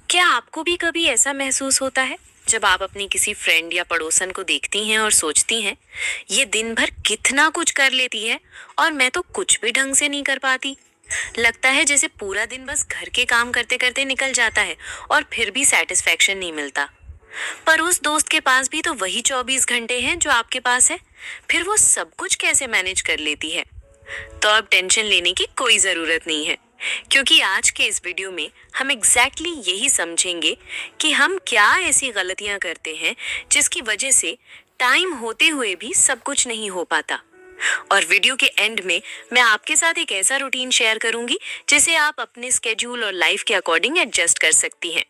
क्या आपको भी कभी ऐसा महसूस होता है जब आप अपनी किसी फ्रेंड या पड़ोसन को देखती हैं और सोचती हैं, ये दिन भर कितना कुछ कर लेती है और मैं तो कुछ भी ढंग से नहीं कर पाती। लगता है जैसे पूरा दिन बस घर के काम करते करते निकल जाता है और फिर भी सेटिस्फेक्शन नहीं मिलता। पर उस दोस्त के पास भी तो वही 24 घंटे हैं जो आपके पास है। फिर वो सब कुछ कैसे मैनेज कर लेती है? तो अब टेंशन लेने की कोई जरूरत नहीं है, क्योंकि आज के इस वीडियो में हम यही समझेंगे कि हम क्या ऐसी गलतियां करते हैं जिसकी वजह से टाइम होते हुए भी सब कुछ नहीं हो पाता। और वीडियो के एंड में मैं आपके साथ एक ऐसा रूटीन शेयर करूंगी जिसे आप अपने स्केड्यूल और लाइफ के अकॉर्डिंग एडजस्ट कर सकती हैं।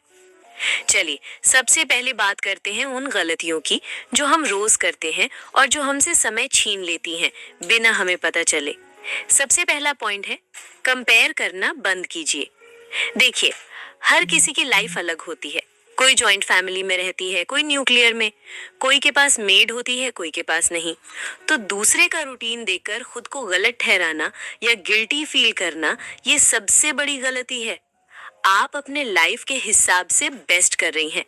चलिए, सबसे पहले बात करते हैं उन गलतियों की जो हम रोज करते हैं और जो हमसे समय छीन लेती हैं बिना हमें पता चले। सबसे पहला पॉइंट है, कंपेयर करना बंद कीजिए। देखिए, हर किसी की लाइफ अलग होती है। कोई जॉइंट फैमिली में रहती है, कोई न्यूक्लियर में, कोई के पास मेड होती है, कोई के पास नहीं। तो दूसरे का रूटीन देखकर खुद को गलत ठहराना या गिल्टी फील करना, ये सबसे बड़ी गलती है। आप अपने लाइफ के हिसाब से बेस्ट कर रही हैं।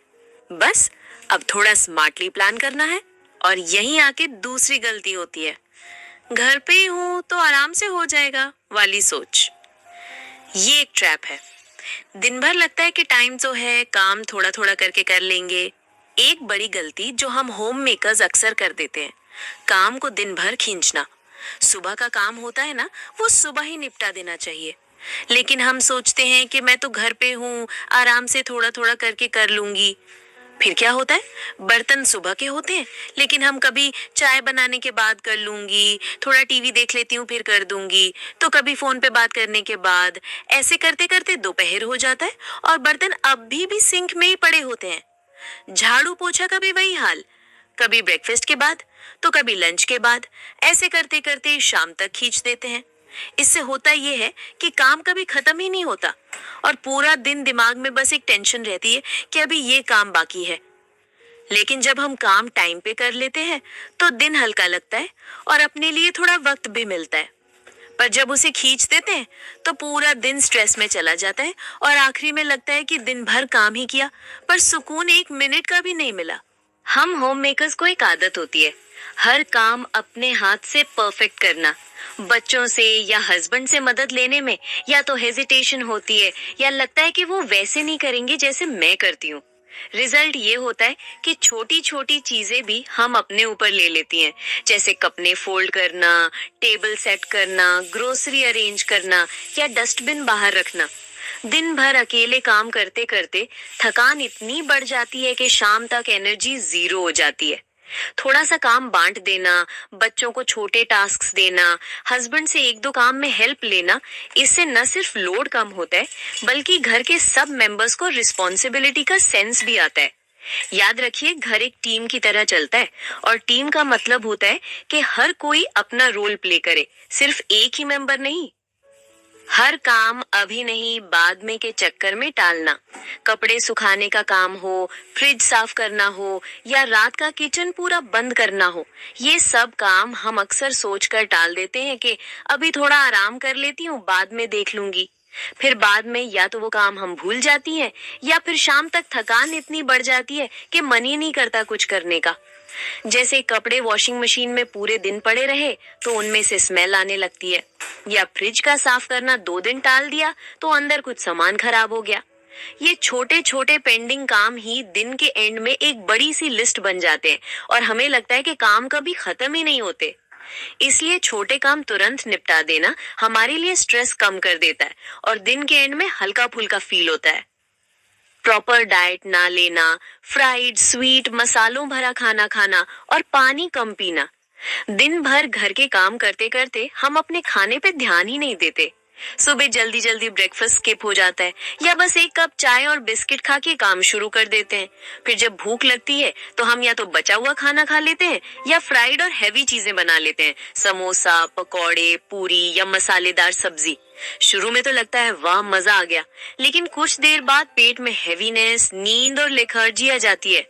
बस अब थोड़ा स्मार्टली प्लान करना है। और यहीं आके दूसरी गलती होती है, घर पे ही हूं तो आराम से हो जाएगा वाली सोच। ये एक ट्रैप है। दिन भर लगता है कि टाइम तो है, काम थोड़ा थोड़ा करके कर लेंगे। एक बड़ी गलती जो हम होम मेकर्स अक्सर कर देते हैं, काम को दिन भर खींचना। सुबह का काम होता है ना, वो सुबह ही निपटा देना चाहिए। लेकिन हम सोचते हैं कि मैं तो घर पे हूँ, आराम से थोड़ा थोड़ा करके कर लूंगी। फिर क्या होता है, बर्तन सुबह के होते हैं, लेकिन हम कभी चाय बनाने के बाद कर लूंगी, थोड़ा टीवी देख लेती हूँ फिर कर दूंगी, तो कभी फोन पे बात करने के बाद। ऐसे करते करते दोपहर हो जाता है और बर्तन अभी भी सिंक में ही पड़े होते हैं। झाड़ू पोछा का भी वही हाल, कभी ब्रेकफास्ट के बाद तो कभी लंच के बाद। ऐसे करते करते शाम तक खींच देते हैं। इससे होता यह है कि काम कभी खत्म ही नहीं होता और पूरा दिन दिमाग में बस एक टेंशन रहती है कि अभी ये काम बाकी है। लेकिन जब हम काम टाइम पे कर लेते हैं तो दिन हल्का लगता है और अपने लिए थोड़ा वक्त भी मिलता है। पर जब उसे खींच देते हैं तो पूरा दिन स्ट्रेस में चला जाता है और आखिरी में लगता है कि दिन भर काम ही किया, पर सुकून एक मिनट का भी नहीं मिला। हम होम मेकर्स को एक आदत होती है, हर काम अपने हाथ से परफेक्ट करना। बच्चों से या हस्बैंड से मदद लेने में या तो हेजिटेशन होती है या लगता है कि वो वैसे नहीं करेंगे जैसे मैं करती हूँ। रिजल्ट ये होता है कि छोटी छोटी चीजें भी हम अपने ऊपर ले लेती हैं, जैसे कपड़े फोल्ड करना, टेबल सेट करना, ग्रोसरी अरेंज करना या डस्टबिन बाहर रखना। दिन भर अकेले काम करते करते थकान इतनी बढ़ जाती है कि शाम तक एनर्जी जीरो हो जाती है। थोड़ा सा काम बांट देना, बच्चों को छोटे टास्क्स देना, हस्बैंड से एक दो काम में हेल्प लेना, इससे न सिर्फ लोड कम होता है बल्कि घर के सब मेंबर्स को रिस्पॉन्सिबिलिटी का सेंस भी आता है। याद रखिए, घर एक टीम की तरह चलता है और टीम का मतलब होता है कि हर कोई अपना रोल प्ले करे, सिर्फ एक ही मेंबर नहीं। हर काम अभी नहीं बाद में के चक्कर में टालना। कपड़े सुखाने का काम हो, फ्रिज साफ करना हो या रात का किचन पूरा बंद करना हो, ये सब काम हम अक्सर सोचकर टाल देते हैं कि अभी थोड़ा आराम कर लेती हूँ, बाद में देख लूंगी। फिर बाद में या तो वो काम हम भूल जाती हैं या फिर शाम तक थकान इतनी बढ़ जाती है कि मन ही नहीं करता कुछ करने का। जैसे कपड़े वॉशिंग मशीन में पूरे दिन पड़े रहे तो उनमें से स्मेल आने लगती है, या फ्रिज का साफ करना 2 दिन टाल दिया तो अंदर कुछ सामान खराब हो गया। ये छोटे छोटे पेंडिंग काम ही दिन के एंड में एक बड़ी सी लिस्ट बन जाते हैं और हमें लगता है कि काम कभी खत्म ही नहीं होते। इसलिए छोटे काम तुरंत निपटा देना हमारे लिए स्ट्रेस कम कर देता है और दिन के एंड में हल्का फुल्का फील होता है। प्रॉपर डाइट ना लेना, फ्राइड स्वीट मसालों भरा खाना खाना और पानी कम पीना। दिन भर घर के काम करते करते हम अपने खाने पे ध्यान ही नहीं देते। सुबह जल्दी जल्दी ब्रेकफास्ट स्किप हो जाता है या बस एक कप चाय और बिस्किट खा के काम शुरू कर देते हैं। फिर जब भूख लगती है तो हम या तो बचा हुआ खाना खा लेते हैं या फ्राइड और हैवी चीजें बना लेते हैं, समोसा, पकौड़े, पूरी या मसालेदार सब्जी। शुरू में तो लगता है वाह मजा आ गया, लेकिन कुछ देर बाद पेट में हैवीनेस, नींद और लेथार्जी आ जाती है।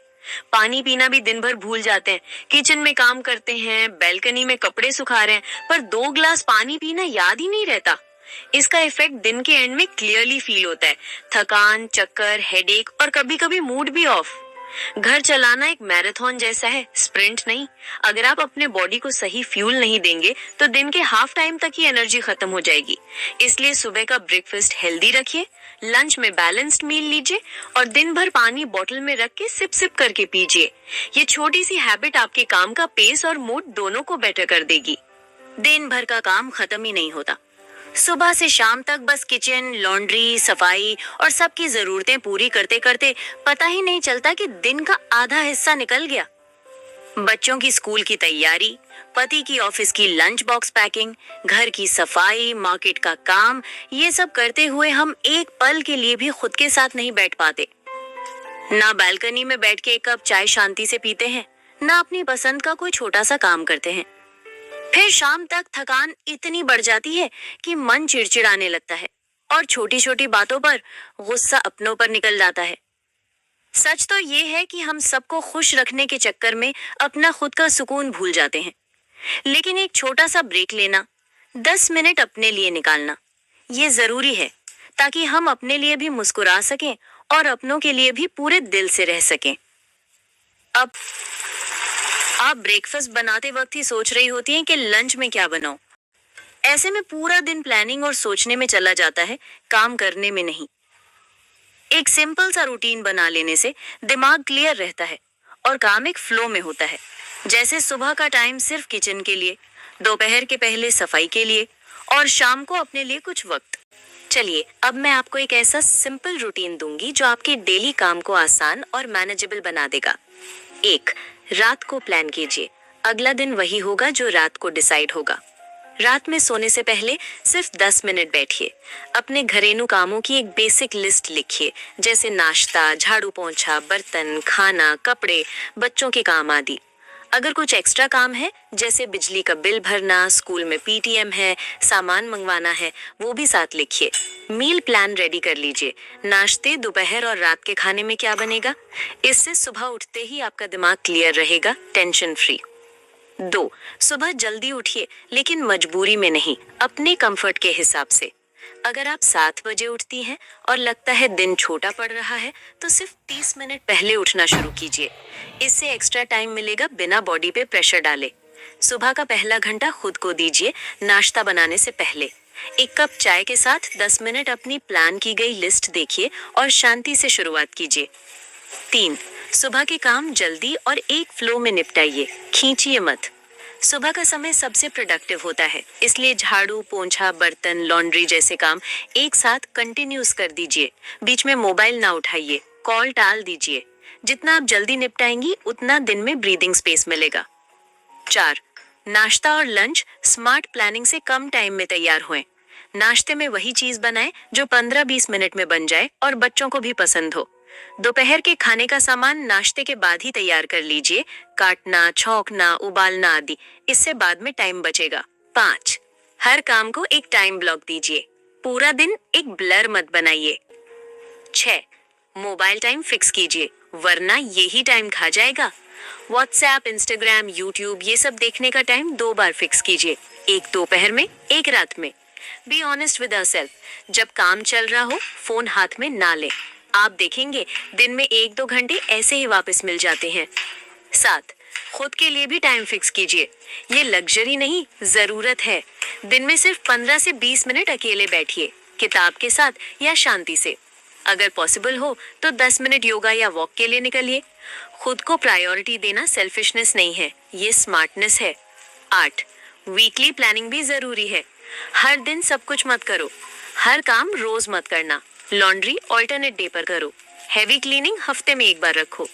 पानी पीना भी दिन भर भूल जाते हैं। किचन में काम करते हैं, बैल्कनी में कपड़े सुखा रहे हैं, पर 2 गिलास पानी पीना याद ही नहीं रहता। इसका इफेक्ट दिन के एंड में क्लियरली फील होता है। थकान, चक्कर, हेडेक और कभी-कभी मूड भी ऑफ। घर चलाना एक मैराथन जैसा है, स्प्रिंट नहीं। अगर आप अपने बॉडी को सही फ्यूल नहीं देंगे तो दिन के हाफ टाइम तक ही एनर्जी खत्म हो जाएगी। इसलिए सुबह का ब्रेकफास्ट हेल्दी रखिए, लंच में बैलेंस्ड मील लीजिए और दिन भर पानी बोतल में रख के सिप सिप करके पीजिए। ये छोटी सी हैबिट आपके काम का पेस और मूड दोनों को बेटर कर देगी। दिन भर का काम खत्म ही नहीं होता। सुबह से शाम तक बस किचन, लॉन्ड्री, सफाई और सबकी जरूरतें पूरी करते करते पता ही नहीं चलता कि दिन का आधा हिस्सा निकल गया। बच्चों की स्कूल की तैयारी, पति की ऑफिस की लंच बॉक्स पैकिंग, घर की सफाई, मार्केट का काम, ये सब करते हुए हम एक पल के लिए भी खुद के साथ नहीं बैठ पाते। ना बालकनी में बैठ के एक कप चाय शांति से पीते हैं, ना अपनी पसंद का कोई छोटा सा काम करते हैं। फिर शाम तक थकान इतनी बढ़ जाती है कि मन चिड़चिड़ाने लगता है और छोटी छोटी बातों पर गुस्सा अपनों पर निकल जाता है। सच तो ये है कि हम सबको खुश रखने के चक्कर में अपना खुद का सुकून भूल जाते हैं। लेकिन एक छोटा सा ब्रेक लेना, 10 मिनट अपने लिए निकालना, ये जरूरी है ताकि हम अपने लिए भी मुस्कुरा सकें और अपनों के लिए भी पूरे दिल से रह सकें। अब आप ब्रेकफास्ट बनाते वक्त ही सोच रही होती हैं कि लंच में क्या बनाऊं। ऐसे में पूरा दिन प्लानिंग और सोचने में चला जाता है, काम करने में नहीं। एक सिंपल सा रूटीन बना लेने से दिमाग क्लियर रहता है और काम एक फ्लो में होता है। जैसे सुबह का टाइम सिर्फ किचन के लिए, दोपहर के पहले सफाई के लिए और शाम को अपने लिए कुछ वक्त। चलिए अब मैं आपको एक ऐसा सिंपल रूटीन दूंगी जो आपके डेली काम को आसान और मैनेजेबल बना देगा। 1. रात को प्लान कीजिए। अगला दिन वही होगा जो रात को डिसाइड होगा। रात में सोने से पहले सिर्फ 10 मिनट बैठिए। अपने घरेलू कामों की एक बेसिक लिस्ट लिखिए, जैसे नाश्ता, झाड़ू पोंछा, बर्तन, खाना, कपड़े, बच्चों के काम आदि। अगर कुछ एक्स्ट्रा काम है जैसे बिजली का बिल भरना, स्कूल में पीटीएम है, सामान मंगवाना है, वो भी साथ लिखिए। मील प्लान रेडी कर लीजिए। नाश्ते, दोपहर और रात के खाने में क्या बनेगा। इससे सुबह उठते ही आपका दिमाग क्लियर रहेगा, टेंशन फ्री। 2. सुबह जल्दी उठिए, लेकिन मजबूरी में नहीं, अपने कंफर्ट के हिसाब से। अगर आप 7 बजे उठती हैं और लगता है दिन छोटा पड़ रहा है तो सिर्फ 30 मिनट पहले उठना शुरू कीजिए। इससे एक्स्ट्रा टाइम मिलेगा बिना बॉडी पे प्रेशर डाले। सुबह का पहला घंटा खुद को दीजिए, नाश्ता बनाने से पहले। एक कप चाय के साथ 10 मिनट अपनी प्लान की गई लिस्ट देखिए और शांति से शुरुआत कीजिए। 3. सुबह के काम जल्दी और एक फ्लो में निपटाइए, खींचिए मत। सुबह का समय सबसे प्रोडक्टिव होता है, इसलिए झाड़ू, पोंछा, बर्तन, लॉन्ड्री जैसे काम एक साथ कंटिन्यूस कर दीजिए। बीच में मोबाइल ना उठाइए, कॉल टाल दीजिए। जितना आप जल्दी निपटाएंगी उतना दिन में ब्रीदिंग स्पेस मिलेगा। 4. नाश्ता और लंच स्मार्ट प्लानिंग से कम टाइम में तैयार हुए। नाश्ते में वही चीज बनाएं जो 15-20 मिनट में बन जाए और बच्चों को भी पसंद हो। दोपहर के खाने का सामान नाश्ते के बाद ही तैयार कर लीजिए, काटना, छौंकना, उबालना आदि, इससे बाद में टाइम बचेगा। 5. हर काम को एक टाइम ब्लॉक दीजिए, पूरा दिन एक ब्लर मत बनाइए। 6. मोबाइल टाइम फिक्स कीजिए, वरना यही टाइम खा जाएगा। व्हाट्सएप, इंस्टाग्राम, यूट्यूब ये सब देखने का टाइम 2 बार फिक्स कीजिए, एक दोपहर में, एक रात में। बी ऑनेस्ट विद आवरसेल्फ, जब काम चल रहा हो फोन हाथ में ना लें। आप देखेंगे दिन में 1-2 घंटे ऐसे ही वापस मिल जाते हैं। 7. खुद के लिए भी टाइम फिक्स कीजिए। ये लग्जरी नहीं, जरूरत है। दिन में सिर्फ 15 से 20 मिनट अकेले बैठिए, किताब के साथ या शांति से। अगर पॉसिबल हो तो 10 मिनट योगा या वॉक के लिए निकलिए। खुद को प्रायोरिटी देना सेल्फिशनेस नहीं है, ये स्मार्टनेस है। 8. वीकली प्लानिंग भी जरूरी है। हर दिन सब कुछ मत करो, हर काम रोज मत करना। लॉन्ड्री ऑल्टरनेट डे पर करो, हैवी क्लीनिंग हफ्ते में एक बार रखो।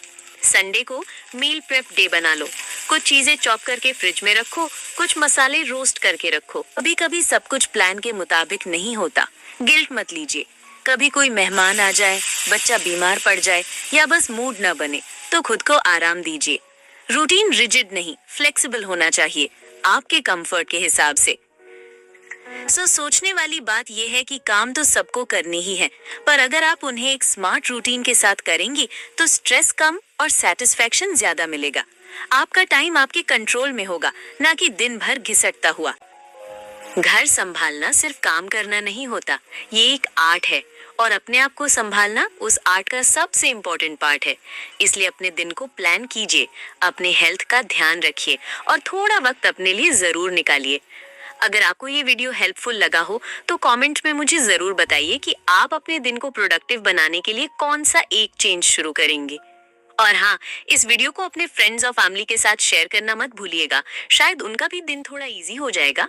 संडे को मील प्रेप डे बना लो, कुछ चीजें चॉप करके फ्रिज में रखो, कुछ मसाले रोस्ट करके रखो। कभी कभी सब कुछ प्लान के मुताबिक नहीं होता, गिल्ट मत लीजिए। कभी कोई मेहमान आ जाए, बच्चा बीमार पड़ जाए या बस मूड न बने तो खुद को आराम दीजिए। रूटीन रिजिड नहीं, फ्लेक्सिबल होना चाहिए, आपके कंफर्ट के हिसाब से। सोचने वाली बात यह है कि काम तो सबको करने ही है, पर अगर आप उन्हें एक स्मार्ट रूटीन के साथ करेंगी तो स्ट्रेस कम और सेटिस्फैक्शन ज्यादा मिलेगा। आपका टाइम आपके कंट्रोल में होगा, ना कि दिन भर घिसटता हुआ। घर संभालना सिर्फ काम करना नहीं होता, ये एक आर्ट है और अपने आप को संभालना उस आर्ट का सबसे इम्पोर्टेंट पार्ट है। इसलिए अपने दिन को प्लान कीजिए, अपने हेल्थ का ध्यान रखिए और थोड़ा वक्त अपने लिए जरूर निकालिए। अगर आपको ये वीडियो हेल्पफुल लगा हो तो कमेंट में मुझे जरूर बताइए कि आप अपने दिन को प्रोडक्टिव बनाने के लिए कौन सा एक चेंज शुरू करेंगे। और हाँ, इस वीडियो को अपने फ्रेंड्स और फैमिली के साथ शेयर करना मत भूलिएगा, शायद उनका भी दिन थोड़ा इजी हो जाएगा।